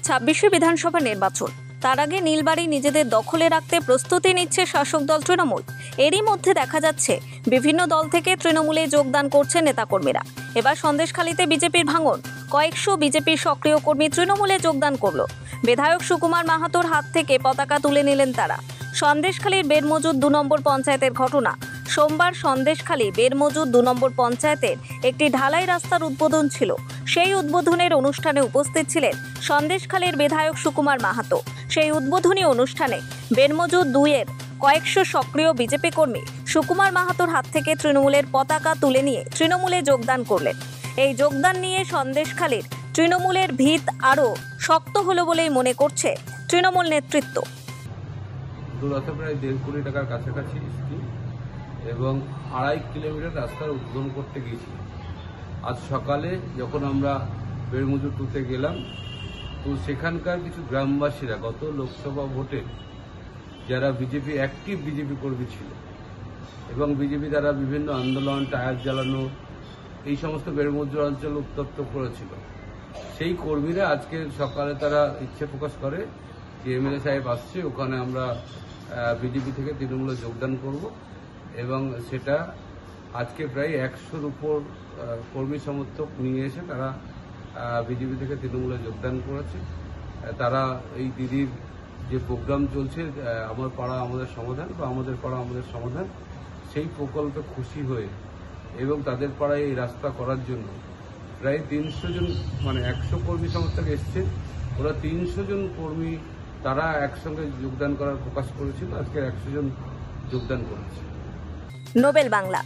2026 বিধানসভা নির্বাচন। তার আগে নীলবাড়ি নিজেদের দখলে রাখতে প্রস্তুতি নিচ্ছে শাসক দল তৃণমূল। এরই মধ্যে দেখা যাচ্ছে বিভিন্ন দল থেকে তৃণমূলে যোগদান করছে নেতাকর্মীরা। এবার সন্দেশখালীতে বিজেপির ভাঙন, কয়েকশো বিজেপির সক্রিয় কর্মী তৃণমূলে যোগদান করলো। বিধায়ক সুকুমার মাহাতোর হাত থেকে পতাকা তুলে নিলেন তারা। সন্দেশখালীর বেরমজুদ 2 নম্বর পঞ্চায়েতের ঘটনা। সোমবার সন্দেশখালী বেরমজুদ 2 নম্বর পঞ্চায়েতের একটি ঢালাই রাস্তার উদ্বোধন ছিল। সেই উদ্বোধনের অনুষ্ঠানে উপস্থিত ছিলেন সন্দেশখালীর বিধায়ক সুকুমার মাহাতো। সেই উদ্বোধনী অনুষ্ঠানে বেরমজুদ 2-এর কয়েকশো সক্রিয় বিজেপি কর্মী সুকুমার মাহাতোর হাত থেকে তৃণমূলের পতাকা তুলে নিয়ে তৃণমূলে যোগদান করলেন। এই যোগদান নিয়ে সন্দেশখালীর তৃণমূলের ভিত আরও শক্ত হলো বলেই মনে করছে তৃণমূল নেতৃত্ব। দূরত্ব প্রায় 1.5 কোটি টাকার কাছাকাছি স্কিম এবং 2.5 কিলোমিটার রাস্তার উদ্বোধন করতে গিয়েছি। আজ সকালে যখন আমরা বেরমজুদ 2-তে গেলাম, তো সেখানকার কিছু গ্রামবাসীরা গত লোকসভা ভোটে যারা বিজেপি অ্যাক্টিভ বিজেপি কর্মী ছিল এবং বিজেপি দ্বারা বিভিন্ন আন্দোলন, টায়ার জ্বালানো, এই সমস্ত বেরমজুদ অঞ্চল উত্তপ্ত করেছিল, সেই কর্মীরা আজকে সকালে তারা ইচ্ছে প্রকাশ করে যে এমএলএ সাহেব আসছে, ওখানে আমরা বিজেপি থেকে তৃণমূলে যোগদান করব। এবং সেটা আজকে প্রায় 100-র উপর কর্মী সমর্থক নিয়ে এসে তারা বিজেপি থেকে তৃণমূলে যোগদান করেছে। তারা এই দিদির যে প্রোগ্রাম চলছে আমার পাড়া আমাদের সমাধান বা আমাদের পাড়া আমাদের সমাধান, সেই প্রকল্পে খুশি হয়ে এবং তাদের পাড়ায় এই রাস্তা করার জন্য প্রায় 300 জন, মানে 100 কর্মী সমর্থক এসছে, ওরা 300 জন কর্মী তারা একসঙ্গে যোগদান করার প্রকাশ করেছিল। আজকে 100 জন যোগদান করেছে। নোবেল বাংলা।